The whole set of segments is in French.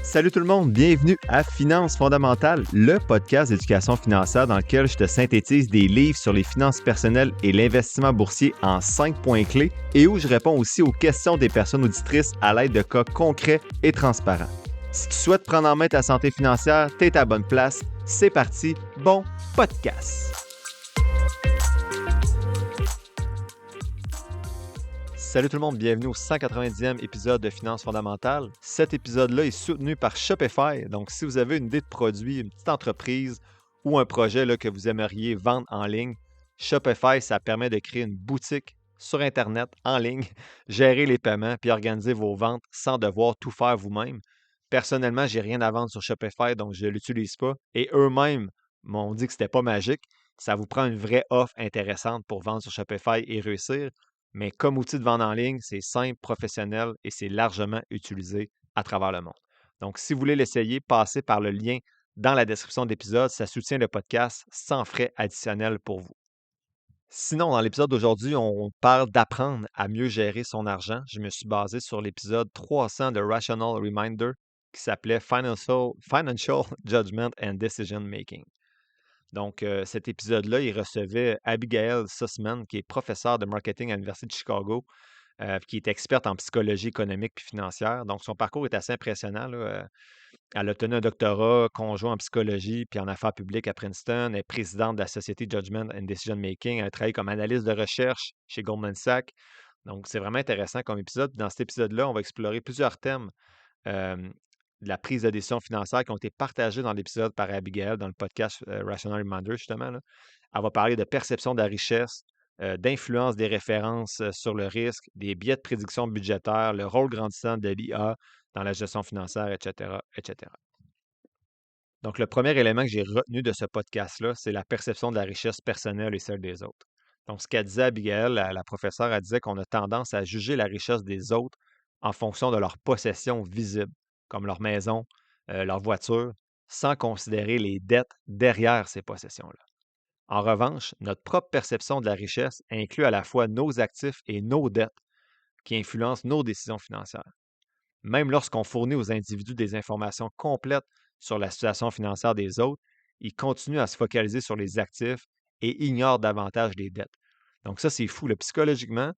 Salut tout le monde, bienvenue à Finances fondamentales, le podcast d'éducation financière dans lequel je te synthétise des livres sur les finances personnelles et l'investissement boursier en 5 points clés et où je réponds aussi aux questions des personnes auditrices à l'aide de cas concrets et transparents. Si tu souhaites prendre en main ta santé financière, t'es à la bonne place. C'est parti, bon podcast! Salut tout le monde, bienvenue au 190e épisode de Finances fondamentales. Cet épisode-là est soutenu par Shopify. Donc, si vous avez une idée de produit, une petite entreprise ou un projet là, que vous aimeriez vendre en ligne, Shopify, ça permet de créer une boutique sur Internet, en ligne, gérer les paiements puis organiser vos ventes sans devoir tout faire vous-même. Personnellement, j'ai rien à vendre sur Shopify, donc je ne l'utilise pas. Et eux-mêmes m'ont dit que c'était pas magique. Ça vous prend une vraie offre intéressante pour vendre sur Shopify et réussir. Mais comme outil de vente en ligne, c'est simple, professionnel et c'est largement utilisé à travers le monde. Donc, si vous voulez l'essayer, passez par le lien dans la description de l'épisode. Ça soutient le podcast sans frais additionnels pour vous. Sinon, dans l'épisode d'aujourd'hui, on parle d'apprendre à mieux gérer son argent. Je me suis basé sur l'épisode 300 de Rational Reminder qui s'appelait Financial Judgment and Decision Making. Donc, cet épisode-là, il recevait Abigail Sussman, qui est professeure de marketing à l'Université de Chicago, qui est experte en psychologie économique et financière. Donc, son parcours est assez impressionnant, là. Elle a obtenu un doctorat conjoint en psychologie puis en affaires publiques à Princeton. Elle est présidente de la Société Judgment and Decision Making. Elle travaille comme analyste de recherche chez Goldman Sachs. Donc, c'est vraiment intéressant comme épisode. Dans cet épisode-là, on va explorer plusieurs thèmes de la prise de décision financière qui ont été partagées dans l'épisode par Abigail, dans le podcast Rational Reminder, justement. Là. Elle va parler de perception de la richesse, d'influence des références sur le risque, des biais de prédiction budgétaire, le rôle grandissant de l'IA dans la gestion financière, etc., etc. Donc, le premier élément que j'ai retenu de ce podcast-là, c'est la perception de la richesse personnelle et celle des autres. Donc, ce qu'elle disait Abigail, la professeure, elle disait qu'on a tendance à juger la richesse des autres en fonction de leurs possessions visibles, comme leur maison, leur voiture, sans considérer les dettes derrière ces possessions-là. En revanche, notre propre perception de la richesse inclut à la fois nos actifs et nos dettes qui influencent nos décisions financières. Même lorsqu'on fournit aux individus des informations complètes sur la situation financière des autres, ils continuent à se focaliser sur les actifs et ignorent davantage les dettes. Donc ça, c'est fou. Là. Psychologiquement,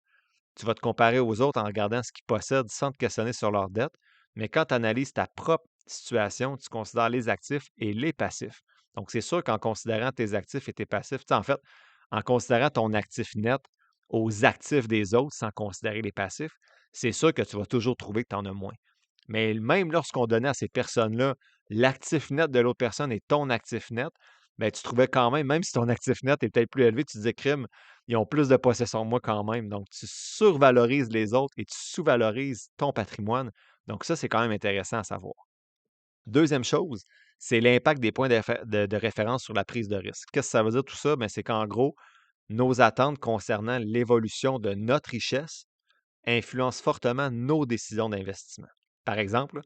tu vas te comparer aux autres en regardant ce qu'ils possèdent sans te questionner sur leurs dettes. Mais quand tu analyses ta propre situation, tu considères les actifs et les passifs. Donc, c'est sûr qu'en considérant tes actifs et tes passifs, en fait, en considérant ton actif net aux actifs des autres sans considérer les passifs, c'est sûr que tu vas toujours trouver que tu en as moins. Mais même lorsqu'on donnait à ces personnes-là l'actif net de l'autre personne et ton actif net, ben, tu trouvais quand même si ton actif net est peut-être plus élevé, tu disais, crime, ils ont plus de possession que moi quand même. Donc, tu survalorises les autres et tu sous-valorises ton patrimoine. Donc, ça, c'est quand même intéressant à savoir. Deuxième chose, c'est l'impact des points de référence sur la prise de risque. Qu'est-ce que ça veut dire tout ça? Ben, c'est qu'en gros, nos attentes concernant l'évolution de notre richesse influencent fortement nos décisions d'investissement. Par exemple,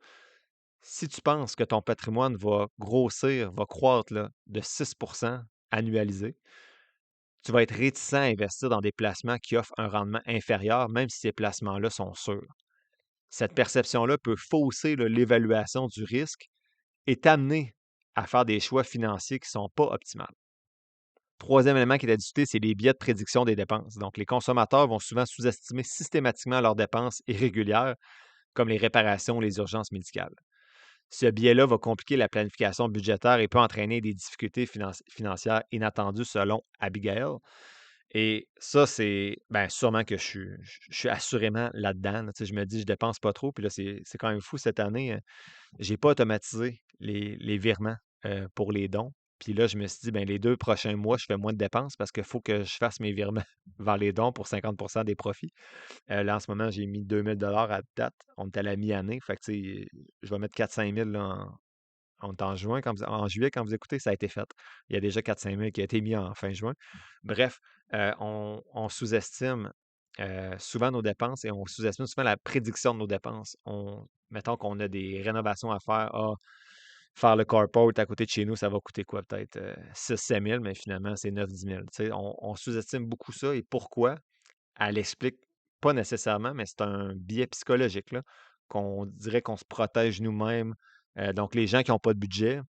si tu penses que ton patrimoine va grossir, va croître là, de 6 annualisé, tu vas être réticent à investir dans des placements qui offrent un rendement inférieur, même si ces placements-là sont sûrs. Cette perception-là peut fausser là, l'évaluation du risque et t'amener à faire des choix financiers qui ne sont pas optimaux. Troisième élément qui est à discuter, c'est les biais de prédiction des dépenses. Donc, les consommateurs vont souvent sous-estimer systématiquement leurs dépenses irrégulières, comme les réparations ou les urgences médicales. Ce biais-là va compliquer la planification budgétaire et peut entraîner des difficultés financières inattendues selon Abigail. Et ça, c'est sûrement que je suis assurément là-dedans. Là. Tu sais, je me dis, je dépense pas trop. Puis là, c'est quand même fou cette année. J'ai pas automatisé les virements pour les dons. Puis là, je me suis dit, les 2 prochains mois, je fais moins de dépenses parce qu'il faut que je fasse mes virements vers les dons pour 50% des profits. Là, en ce moment, j'ai mis 2000 $ à date. On est à la mi-année. Fait que, tu sais, je vais mettre 4-5 000 là, on est en juin, en juillet, quand vous écoutez, ça a été fait. Il y a déjà 4-5 000 qui a été mis en fin juin. Bref, on sous-estime souvent nos dépenses et on sous-estime souvent la prédiction de nos dépenses. Mettons qu'on a des rénovations à faire. Faire le carport à côté de chez nous, ça va coûter quoi? Peut-être 6-7 000, mais finalement, c'est 9-10 000. Tu sais, on sous-estime beaucoup ça. Et pourquoi? Elle explique pas nécessairement, mais c'est un biais psychologique, là, qu'on dirait qu'on se protège nous-mêmes Donc, les gens qui n'ont pas de budget,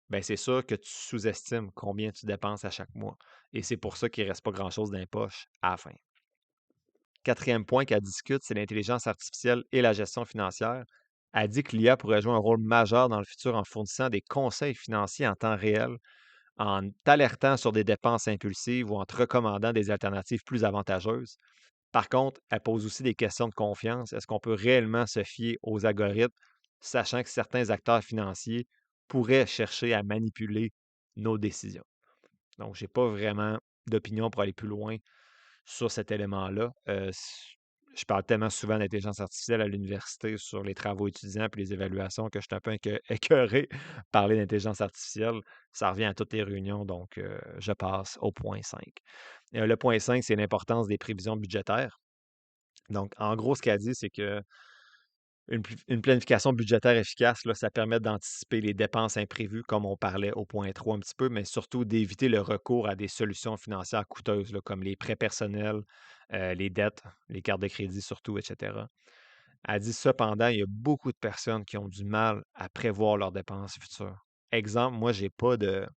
ben, c'est sûr que tu sous-estimes combien tu dépenses à chaque mois. Et c'est pour ça qu'il ne reste pas grand-chose dans les poches à la fin. Quatrième point qu'elle discute, c'est l'intelligence artificielle et la gestion financière. Elle dit que l'IA pourrait jouer un rôle majeur dans le futur en fournissant des conseils financiers en temps réel, en t'alertant sur des dépenses impulsives ou en te recommandant des alternatives plus avantageuses. Par contre, elle pose aussi des questions de confiance. Est-ce qu'on peut réellement se fier aux algorithmes, sachant que certains acteurs financiers pourraient chercher à manipuler nos décisions? Donc, je n'ai pas vraiment d'opinion pour aller plus loin sur cet élément-là. Je parle tellement souvent d'intelligence artificielle à l'université sur les travaux étudiants et les évaluations que je suis un peu écœuré de parler d'intelligence artificielle. Ça revient à toutes les réunions, donc je passe au point 5. Le point 5, c'est l'importance des prévisions budgétaires. Donc, en gros, ce qu'elle dit, c'est que une planification budgétaire efficace, là, ça permet d'anticiper les dépenses imprévues, comme on parlait au point 3 un petit peu, mais surtout d'éviter le recours à des solutions financières coûteuses, là, comme les prêts personnels, les dettes, les cartes de crédit surtout, etc. Elle dit cependant, il y a beaucoup de personnes qui ont du mal à prévoir leurs dépenses futures. Exemple, moi, j'ai pas de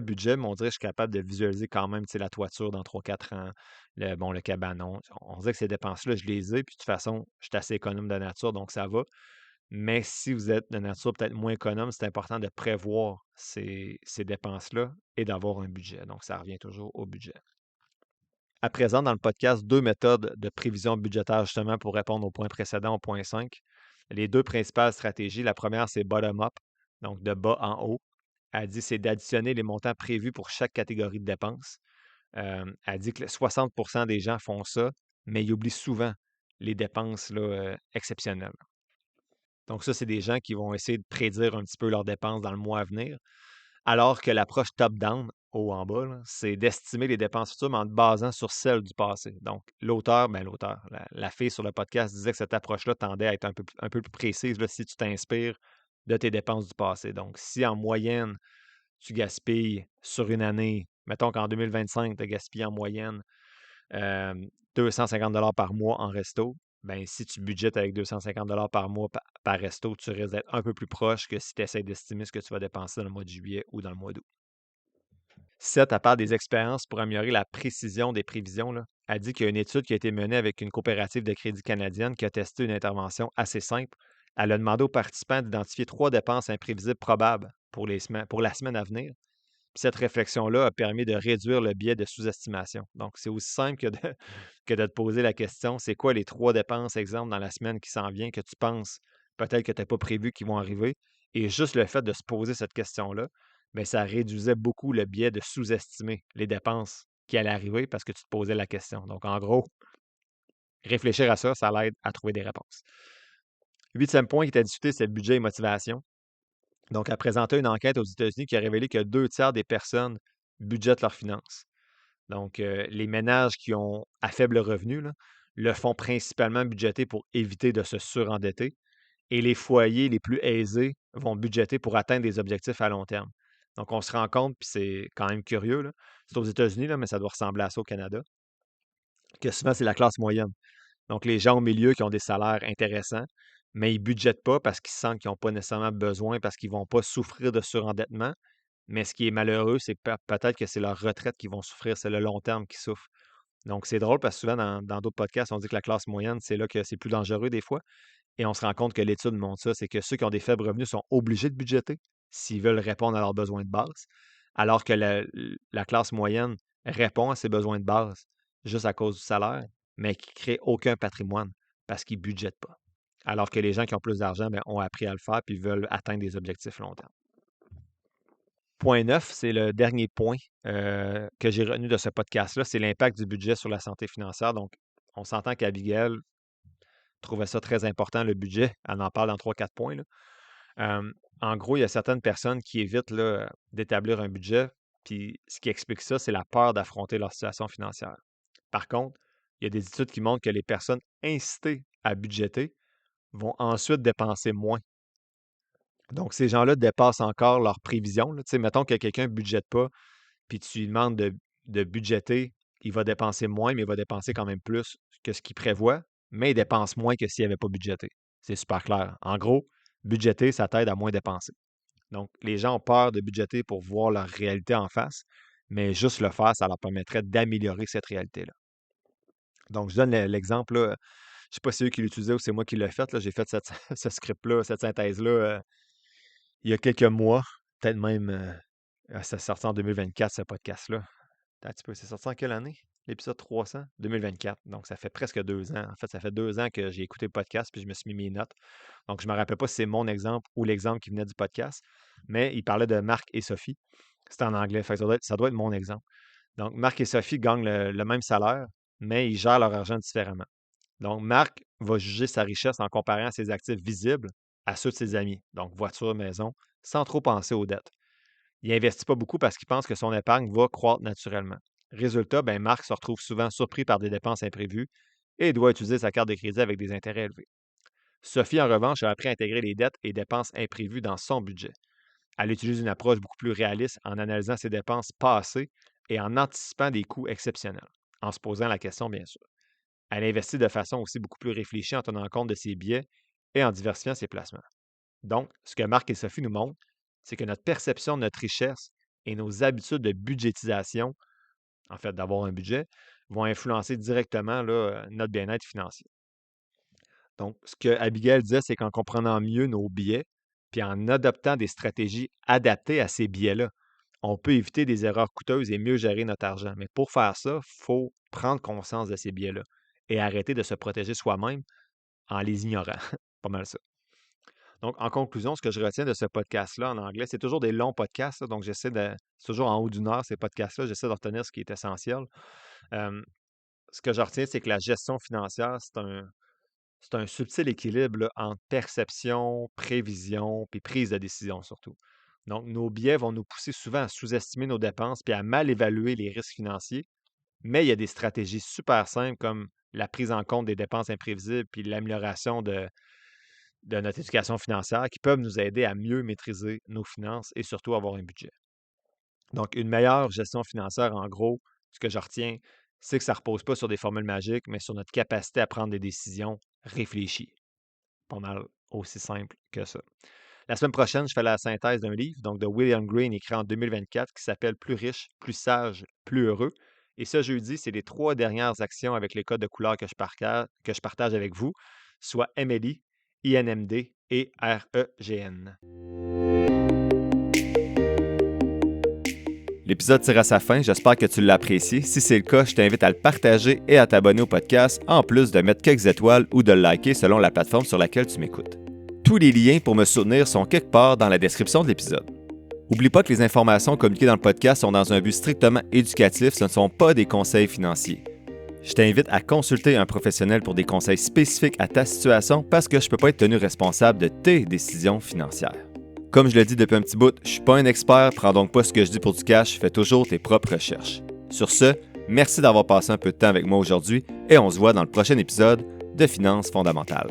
budget, mais on dirait que je suis capable de visualiser quand même, tu sais, la toiture dans 3 4 ans, le cabanon. On dirait que ces dépenses-là, je les ai, puis de toute façon, je suis assez économe de nature, donc ça va. Mais si vous êtes de nature peut-être moins économe, c'est important de prévoir ces dépenses-là et d'avoir un budget. Donc, ça revient toujours au budget. À présent, dans le podcast, deux méthodes de prévision budgétaire, justement, pour répondre au point précédent, au point 5. Les deux principales stratégies, la première, c'est bottom-up, donc de bas en haut. Elle dit c'est d'additionner les montants prévus pour chaque catégorie de dépenses. Elle dit que 60 des gens font ça, mais ils oublient souvent les dépenses là, exceptionnelles. Donc ça, c'est des gens qui vont essayer de prédire un petit peu leurs dépenses dans le mois à venir, alors que l'approche top-down, haut en bas, là, c'est d'estimer les dépenses futures mais en te basant sur celles du passé. Donc, la fille sur le podcast disait que cette approche-là tendait à être un peu plus précise là, si tu t'inspires de tes dépenses du passé. Donc, si en moyenne, tu gaspilles sur une année, mettons qu'en 2025, tu as gaspillé en moyenne 250 $ par mois en resto, ben, si tu budgètes avec 250 $ par mois par resto, tu risques d'être un peu plus proche que si tu essaies d'estimer ce que tu vas dépenser dans le mois de juillet ou dans le mois d'août. 7, à part des expériences pour améliorer la précision des prévisions, là, elle dit qu'il y a une étude qui a été menée avec une coopérative de crédit canadienne qui a testé une intervention assez simple. Elle a demandé aux participants d'identifier 3 dépenses imprévisibles probables pour la semaine à venir. Puis cette réflexion-là a permis de réduire le biais de sous-estimation. Donc, c'est aussi simple que de te poser la question, c'est quoi les 3 dépenses, exemple, dans la semaine qui s'en vient, que tu penses peut-être que tu n'as pas prévu qu'ils vont arriver. Et juste le fait de se poser cette question-là, bien, ça réduisait beaucoup le biais de sous-estimer les dépenses qui allaient arriver parce que tu te posais la question. Donc, en gros, réfléchir à ça, ça l'aide à trouver des réponses. Huitième point qui était discuté, c'est le budget et motivation. Donc, elle présentait une enquête aux États-Unis qui a révélé que 2 tiers des personnes budgètent leurs finances. Donc, les ménages qui ont à faible revenu là, le font principalement budgéter pour éviter de se surendetter. Et les foyers les plus aisés vont budgéter pour atteindre des objectifs à long terme. Donc, on se rend compte, puis c'est quand même curieux, là, c'est aux États-Unis, là, mais ça doit ressembler à ça au Canada, que souvent, c'est la classe moyenne. Donc, les gens au milieu qui ont des salaires intéressants, mais ils ne budgètent pas parce qu'ils sentent qu'ils n'ont pas nécessairement besoin, parce qu'ils ne vont pas souffrir de surendettement. Mais ce qui est malheureux, c'est que peut-être que c'est leur retraite qui vont souffrir, c'est le long terme qui souffre. Donc, c'est drôle parce que souvent, dans d'autres podcasts, on dit que la classe moyenne, c'est là que c'est plus dangereux des fois. Et on se rend compte que l'étude montre ça, c'est que ceux qui ont des faibles revenus sont obligés de budgéter s'ils veulent répondre à leurs besoins de base, alors que la classe moyenne répond à ses besoins de base juste à cause du salaire, mais qui ne crée aucun patrimoine parce qu'ils ne budgètent pas. Alors que les gens qui ont plus d'argent ben, ont appris à le faire puis veulent atteindre des objectifs long terme. Point 9, c'est le dernier point que j'ai retenu de ce podcast-là, c'est l'impact du budget sur la santé financière. Donc, on s'entend qu'Abigail trouvait ça très important, le budget. Elle en parle dans 3 4 points, là. En gros, il y a certaines personnes qui évitent là, d'établir un budget, puis ce qui explique ça, c'est la peur d'affronter leur situation financière. Par contre, il y a des études qui montrent que les personnes incitées à budgéter vont ensuite dépenser moins. Donc, ces gens-là dépassent encore leurs prévisions, là. Tu sais, mettons que quelqu'un ne budgète pas, puis tu lui demandes de budgéter, il va dépenser moins, mais il va dépenser quand même plus que ce qu'il prévoit, mais il dépense moins que s'il n'avait pas budgété. C'est super clair. En gros, Budgéter, ça t'aide à moins dépenser. Donc, les gens ont peur de budgéter pour voir leur réalité en face, mais juste le faire, ça leur permettrait d'améliorer cette réalité-là. Donc, je donne l'exemple, là, je ne sais pas si c'est eux qui l'utilisaient ou c'est moi qui l'ai fait. Là, j'ai fait ce script-là, cette synthèse-là, il y a quelques mois, peut-être même, ça sorti en 2024, ce podcast-là. Attends un petit peu, c'est sorti en quelle année? L'épisode 300? 2024. Donc, ça fait presque 2 ans. En fait, ça fait 2 ans que j'ai écouté le podcast puis je me suis mis mes notes. Donc, je ne me rappelle pas si c'est mon exemple ou l'exemple qui venait du podcast, mais il parlait de Marc et Sophie. C'était en anglais, fait que ça doit être mon exemple. Donc, Marc et Sophie gagnent le même salaire, mais ils gèrent leur argent différemment. Donc, Marc va juger sa richesse en comparant ses actifs visibles à ceux de ses amis, donc voiture, maison, sans trop penser aux dettes. Il n'investit pas beaucoup parce qu'il pense que son épargne va croître naturellement. Résultat, ben Marc se retrouve souvent surpris par des dépenses imprévues et doit utiliser sa carte de crédit avec des intérêts élevés. Sophie, en revanche, a appris à intégrer les dettes et dépenses imprévues dans son budget. Elle utilise une approche beaucoup plus réaliste en analysant ses dépenses passées et en anticipant des coûts exceptionnels, en se posant la question, bien sûr. Elle investit de façon aussi beaucoup plus réfléchie en tenant compte de ses biais et en diversifiant ses placements. Donc, ce que Marc et Sophie nous montrent, c'est que notre perception de notre richesse et nos habitudes de budgétisation, en fait, d'avoir un budget, vont influencer directement là, notre bien-être financier. Donc, ce que Abigail disait, c'est qu'en comprenant mieux nos biais, puis en adoptant des stratégies adaptées à ces biais-là, on peut éviter des erreurs coûteuses et mieux gérer notre argent. Mais pour faire ça, il faut prendre conscience de ces biais-là et arrêter de se protéger soi-même en les ignorant. Pas mal ça. Donc, en conclusion, ce que je retiens de ce podcast-là en anglais, c'est toujours des longs podcasts, là, donc c'est toujours en haut d'une heure, ces podcasts-là, j'essaie de retenir ce qui est essentiel. Euh, Ce que je retiens, c'est que la gestion financière, c'est un subtil équilibre là, entre perception, prévision, puis prise de décision surtout. Donc, nos biais vont nous pousser souvent à sous-estimer nos dépenses puis à mal évaluer les risques financiers, mais il y a des stratégies super simples comme la prise en compte des dépenses imprévisibles puis l'amélioration de notre éducation financière qui peuvent nous aider à mieux maîtriser nos finances et surtout avoir un budget. Donc, une meilleure gestion financière, en gros, ce que je retiens, c'est que ça ne repose pas sur des formules magiques, mais sur notre capacité à prendre des décisions réfléchies. Pas mal aussi simple que ça. La semaine prochaine, je fais la synthèse d'un livre, donc de William Green, écrit en 2024, qui s'appelle Plus riche, plus sage, plus heureux. Et ce jeudi, c'est les 3 dernières actions avec les codes de couleur que je partage avec vous, soit MLI, INMD et REGN. L'épisode tire à sa fin, j'espère que tu l'as apprécié. Si c'est le cas, je t'invite à le partager et à t'abonner au podcast, en plus de mettre quelques étoiles ou de le liker selon la plateforme sur laquelle tu m'écoutes. Tous les liens pour me soutenir sont quelque part dans la description de l'épisode. N'oublie pas que les informations communiquées dans le podcast sont dans un but strictement éducatif, ce ne sont pas des conseils financiers. Je t'invite à consulter un professionnel pour des conseils spécifiques à ta situation parce que je ne peux pas être tenu responsable de tes décisions financières. Comme je le dis depuis un petit bout, je ne suis pas un expert, prends donc pas ce que je dis pour du cash, fais toujours tes propres recherches. Sur ce, merci d'avoir passé un peu de temps avec moi aujourd'hui et on se voit dans le prochain épisode de Finances fondamentales.